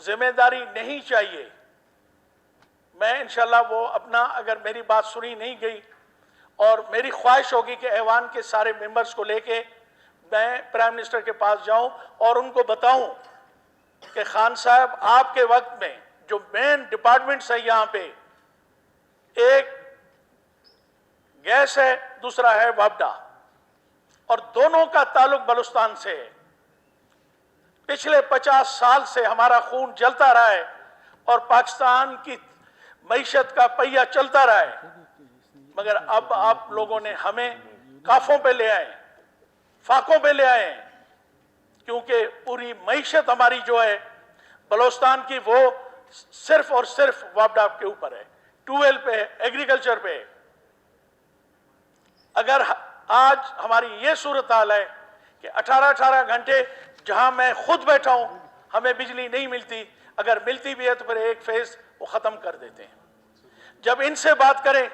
ذمہ داری نہیں چاہیے. میں انشاءاللہ وہ اپنا اگر میری بات سنی نہیں گئی اور میری خواہش ہوگی کہ ایوان کے سارے ممبرز کو لے کے میں پرائم منسٹر کے پاس جاؤں اور ان کو بتاؤں کہ خان صاحب آپ کے وقت میں جو مین ڈپارٹمنٹس ہے یہاں پہ، ایک گیس ہے، دوسرا ہے وابڈا، اور دونوں کا تعلق بلوچستان سے ہے. پچھلے 50 سال سے ہمارا خون جلتا رہا ہے اور پاکستان کی معیشت کا پہیہ چلتا رہا ہے، مگر اب آپ لوگوں نے ہمیں کافوں پہ لے آئے، فاقوں پہ لے آئے ہیں، کیونکہ پوری معیشت ہماری جو ہے بلوچستان کی وہ صرف اور صرف وابڈا کے اوپر ہے، ٹویل پہ ہے، ایگریکلچر پہ ہے. اگر آج ہماری یہ صورتحال ہے کہ 18 گھنٹے جہاں میں خود بیٹھا ہوں ہمیں بجلی نہیں ملتی، اگر ملتی بھی ہے تو پھر ایک فیز وہ ختم کر دیتے ہیں. جب ان سے بات کریں،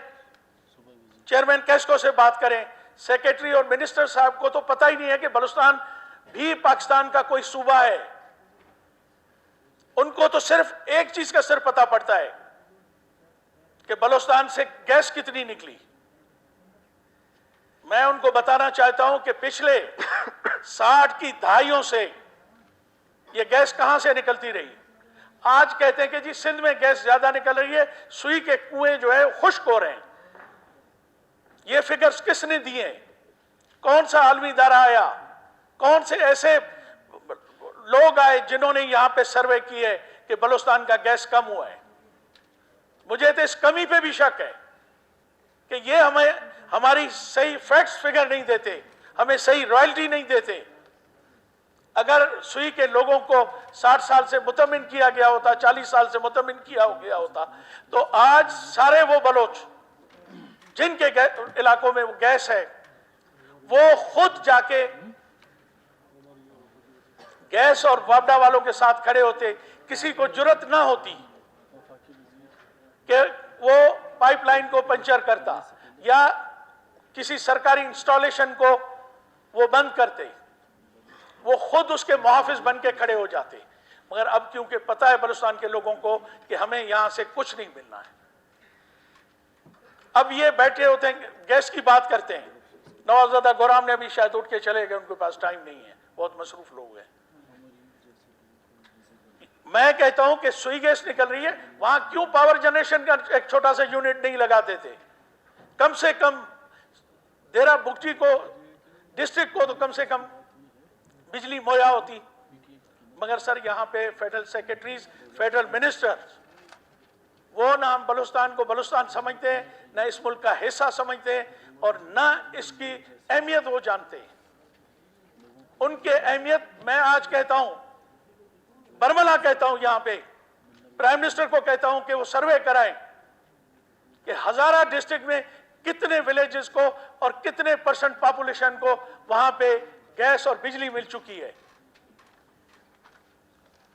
چیئرمین کیسکو سے بات کریں، سیکریٹری اور منسٹر صاحب کو تو پتہ ہی نہیں ہے کہ بلوچستان بھی پاکستان کا کوئی صوبہ ہے. ان کو تو صرف ایک چیز کا صرف پتہ پڑتا ہے کہ بلوچستان سے گیس کتنی نکلی. میں ان کو بتانا چاہتا ہوں کہ پچھلے 60 کی دہائیوں سے یہ گیس کہاں سے نکلتی رہی. آج کہتے ہیں کہ جی سندھ میں گیس زیادہ نکل رہی ہے، سوئی کے کنویں جو ہے خشک ہو رہے ہیں. یہ فگرز کس نے دیے؟ کون سا عالمی ادارہ آیا؟ کون سے ایسے لوگ آئے جنہوں نے یہاں پہ سروے کی ہے کہ بلوچستان کا گیس کم ہوا ہے؟ مجھے تو اس کمی پہ بھی شک ہے کہ یہ ہمیں ہماری صحیح فیکٹس فگر نہیں دیتے، ہمیں صحیح رائلٹی نہیں دیتے. اگر سوئی کے لوگوں کو 60 سال سے مطمئن کیا گیا ہوتا، 40 سال سے مطمئن کیا گیا ہوتا، تو آج سارے وہ بلوچ جن کے علاقوں میں وہ گیس ہے وہ خود جا کے گیس اور وابڈا والوں کے ساتھ کھڑے ہوتے. کسی کو جرت نہ ہوتی کہ وہ پائپ لائن کو پنچر کرتا یا کسی سرکاری انسٹالیشن کو وہ بند کرتے، وہ خود اس کے محافظ بن کے کھڑے ہو جاتے. مگر اب کیونکہ پتہ ہے بلوچستان کے لوگوں کو کہ ہمیں یہاں سے کچھ نہیں ملنا ہے، اب یہ بیٹھے ہوتے ہیں گیس کی بات کرتے ہیں. نوازادہ گورام نے ابھی شاید اٹھ کے چلے گئے، ان کے پاس ٹائم نہیں ہے، بہت مصروف لوگ ہیں. میں کہتا ہوں کہ سوئی گیس نکل رہی ہے، وہاں کیوں پاور جنریشن کا ایک چھوٹا سا یونٹ نہیں لگاتے تھے؟ کم سے کم دیرہ بگٹی کو ڈسٹرکٹ کو تو کم سے کم بجلی مہیا ہوتی. مگر سر یہاں پہ فیڈرل سیکریٹریز، فیڈرل منسٹرز، وہ نہ ہم بلوچستان کو بلوچستان سمجھتے ہیں، نہ اس ملک کا حصہ سمجھتے ہیں، اور نہ اس کی اہمیت وہ جانتے ہیں. ان کے اہمیت میں آج کہتا ہوں، برملا کہتا ہوں، یہاں پہ پرائم منسٹر کو کہتا ہوں کہ وہ سروے کرائیں کہ ہزارہ ڈسٹرکٹ میں کتنے ولیجز کو اور کتنے پرسنٹ پاپولیشن کو وہاں پہ گیس اور بجلی مل چکی ہے.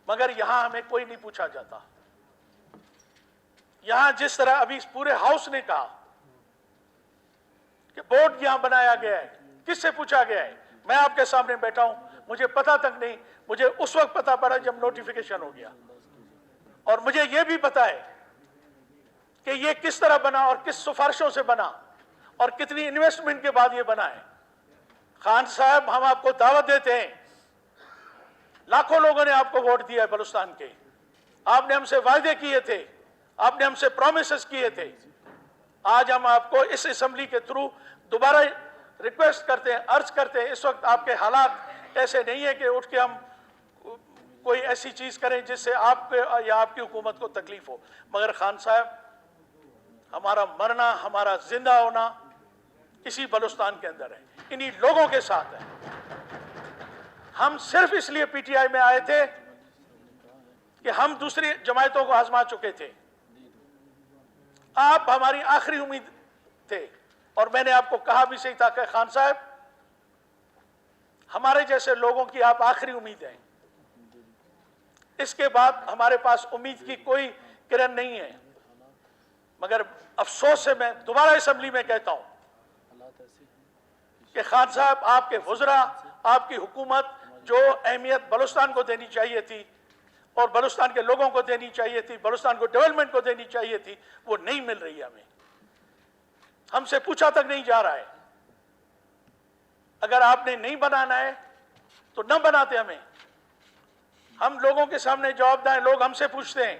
مگر یہاں ہمیں کوئی نہیں پوچھا جاتا. یہاں جس طرح ابھی پورے ہاؤس نے کہا کہ بورڈ یہاں بنایا گیا ہے، کس سے پوچھا گیا ہے؟ میں آپ کے سامنے بیٹھا ہوں، مجھے پتا تک نہیں، مجھے اس وقت پتا پڑا جب نوٹیفیکیشن ہو گیا. اور مجھے یہ بھی پتا ہے کہ یہ کس طرح بنا اور کس سفارشوں سے بنا اور کتنی انویسٹمنٹ کے بعد یہ بنا ہے. خان صاحب ہم آپ کو دعوت دیتے ہیں، لاکھوں لوگوں نے آپ کو ووٹ دیا ہے بلوچستان کے، آپ نے ہم سے وعدے کیے تھے، آپ نے ہم سے پرومسز کیے تھے. آج ہم آپ کو اس اسمبلی کے تھرو دوبارہ ریکویسٹ کرتے ہیں، عرض کرتے ہیں. اس وقت آپ کے حالات ایسے نہیں ہیں کہ اٹھ کے ہم کوئی ایسی چیز کریں جس سے آپ کے یا آپ کی حکومت کو تکلیف ہو. مگر خان صاحب ہمارا مرنا، ہمارا زندہ ہونا اسی بلوچستان کے اندر ہے، انہی لوگوں کے ساتھ ہے. ہم صرف اس لیے پی ٹی آئی میں آئے تھے کہ ہم دوسری جماعتوں کو آزما چکے تھے، آپ ہماری آخری امید تھے. اور میں نے آپ کو کہا بھی صحیح تھا کہ خان صاحب ہمارے جیسے لوگوں کی آپ آخری امید ہیں، اس کے بعد ہمارے پاس امید کی کوئی کرن نہیں ہے. مگر افسوس سے میں دوبارہ اسمبلی میں کہتا ہوں کہ خان صاحب آپ کے وزراء، آپ کی حکومت جو اہمیت بلوچستان کو دینی چاہیے تھی، اور بلوچستان کے لوگوں کو دینی چاہیے تھی، بلوچستان کو ڈیولپمنٹ کو دینی چاہیے تھی، وہ نہیں مل رہی ہے ہمیں، ہم سے پوچھا تک نہیں جا رہا ہے۔ اگر آپ نے نہیں بنانا ہے تو نہ بناتے ہمیں، ہم لوگوں کے سامنے جواب دیں، لوگ ہم سے پوچھتے ہیں۔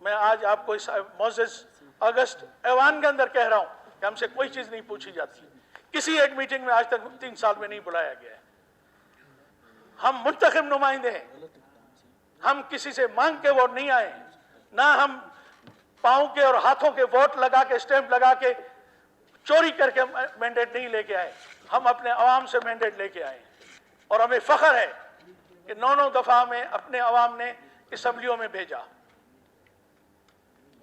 میں آج آپ کو اس معزز اگست ایوان کے اندر کہہ رہا ہوں کہ ہم سے کوئی چیز نہیں پوچھی جاتی، کسی ایک میٹنگ میں آج تک 3 سال میں نہیں بلایا گیا ہے۔ ہم منتخب نمائندے ہیں، ہم کسی سے مانگ کے ووٹ نہیں آئے، نہ ہم پاؤں کے اور ہاتھوں کے ووٹ لگا کے اسٹیمپ لگا کے چوری کر کے مینڈیٹ نہیں لے کے آئے، ہم اپنے عوام سے مینڈیٹ لے کے آئے، اور ہمیں فخر ہے کہ 9 دفعہ میں اپنے عوام نے اسمبلیوں میں بھیجا۔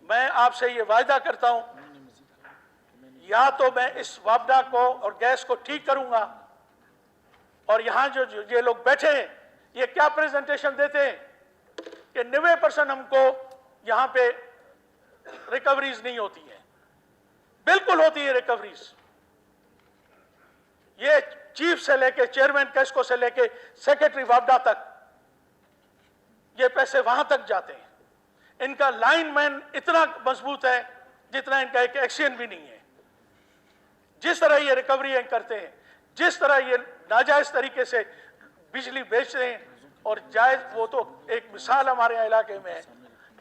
میں آپ سے یہ وعدہ کرتا ہوں، یا تو میں اس وابڈا کو اور گیس کو ٹھیک کروں گا، اور یہاں جو یہ لوگ بیٹھے ہیں یہ کیا پریزنٹیشن دیتے ہیں کہ 90% ہم کو یہاں پہ ریکوریز نہیں ہوتی ہیں، بالکل ہوتی ہے ریکوریز۔ یہ چیف سے لے کے چیئرمین کیسکو سے لے کے سیکرٹری وابڈا تک یہ پیسے وہاں تک جاتے ہیں۔ ان کا لائن مین اتنا مضبوط ہے جتنا ان کا ایک ایکشن بھی نہیں ہے۔ جس طرح یہ ریکوری کرتے ہیں، جس طرح یہ ناجائز طریقے سے بجلی بیچتے ہیں اور جائز، وہ تو ایک مثال ہمارے علاقے میں ہے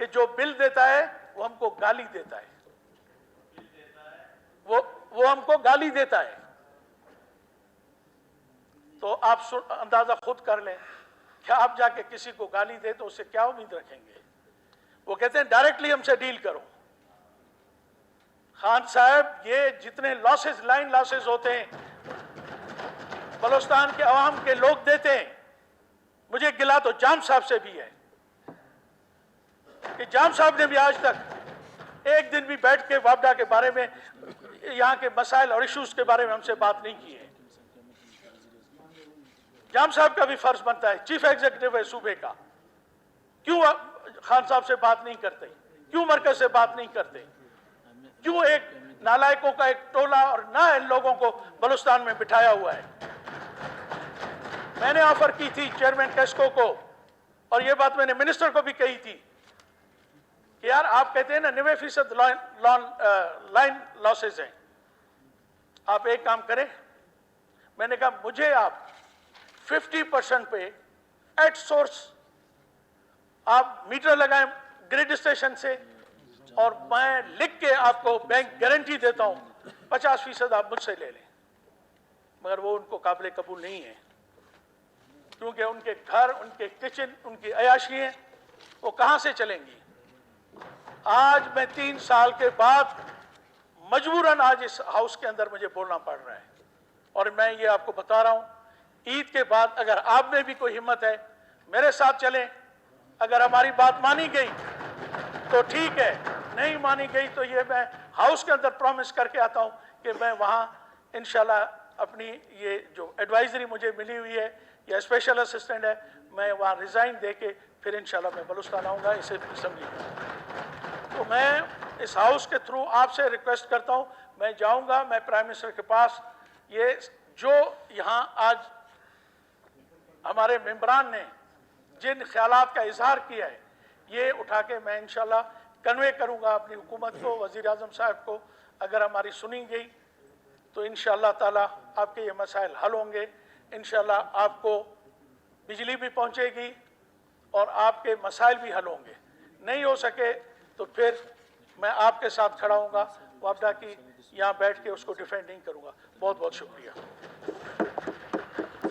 کہ جو بل دیتا ہے وہ ہم کو گالی دیتا ہے، وہ ہم کو گالی دیتا ہے۔ تو آپ اندازہ خود کر لیں کہ آپ جا کے کسی کو گالی دے تو اس سے کیا امید رکھیں گے؟ وہ کہتے ہیں ڈائریکٹلی ہم سے ڈیل کرو۔ خان صاحب، یہ جتنے لاسز، لائن لاسز ہوتے ہیں بلوچستان کے عوام کے لوگ دیتے ہیں، مجھے گلا تو جام صاحب سے بھی ہے کہ جام صاحب نے بھی آج تک ایک دن بھی بیٹھ کے وابڈا کے بارے میں، یہاں کے مسائل اور ایشوز کے بارے میں ہم سے بات نہیں کی ہے۔ جام صاحب کا بھی فرض بنتا ہے، چیف ایگزیکٹو ہے صوبے کا، کیوں خان صاحب سے بات نہیں کرتے؟ کیوں مرکز سے بات نہیں کرتے؟ کیوں ایک نالائکوں کا ایک ٹولہ اور نااہل لوگوں کو بلوچستان میں بٹھایا ہوا ہے؟ میں نے آفر کی تھی چیئرمین کیسکو کو، اور یہ بات میں نے منسٹر کو بھی کہی تھی کہ یار آپ کہتے ہیں نا 90% لائن لاسز ہیں، آپ ایک کام کریں، میں نے کہا مجھے آپ 50% پہ ایٹ سورس آپ میٹر لگائیں گریڈ اسٹیشن سے، اور میں لکھ کے آپ کو بینک گارنٹی دیتا ہوں 50% آپ مجھ سے لے لیں۔ مگر وہ ان کو قابل قبول نہیں ہے، کیونکہ ان کے گھر، ان کے کچن، ان کی عیاشی ہیں، وہ کہاں سے چلیں گی؟ آج میں 3 سال کے بعد مجبوراً آج اس ہاؤس کے اندر مجھے بولنا پڑ رہا ہے، اور میں یہ آپ کو بتا رہا ہوں، عید کے بعد اگر آپ میں بھی کوئی ہمت ہے میرے ساتھ چلیں، اگر ہماری بات مانی گئی تو ٹھیک ہے، نہیں مانی گئی تو یہ میں ہاؤس کے اندر پرومس کر کے آتا ہوں کہ میں وہاں انشاءاللہ اپنی یہ جو ایڈوائزری مجھے ملی ہوئی ہے یا اسپیشل اسسٹنٹ ہے، میں وہاں ریزائن دے کے پھر انشاءاللہ میں بلوچستان آؤں گا اسے اسمبلی میں۔ تو میں اس ہاؤس کے تھرو آپ سے ریکویسٹ کرتا ہوں، میں جاؤں گا، میں پرائم منسٹر کے پاس یہ جو یہاں آج ہمارے ممبران نے جن خیالات کا اظہار کیا ہے یہ اٹھا کے میں انشاءاللہ کنوے کروں گا اپنی حکومت کو، وزیر اعظم صاحب کو۔ اگر ہماری سنی گئی تو انشاءاللہ تعالی آپ کے یہ مسائل حل ہوں گے، انشاءاللہ آپ کو بجلی بھی پہنچے گی اور آپ کے مسائل بھی حل ہوں گے۔ نہیں ہو سکے تو پھر میں آپ کے ساتھ کھڑا ہوں گا، وابڈا کی یہاں بیٹھ کے اس کو ڈیفینڈ نہیں کروں گا۔ بہت بہت شکریہ۔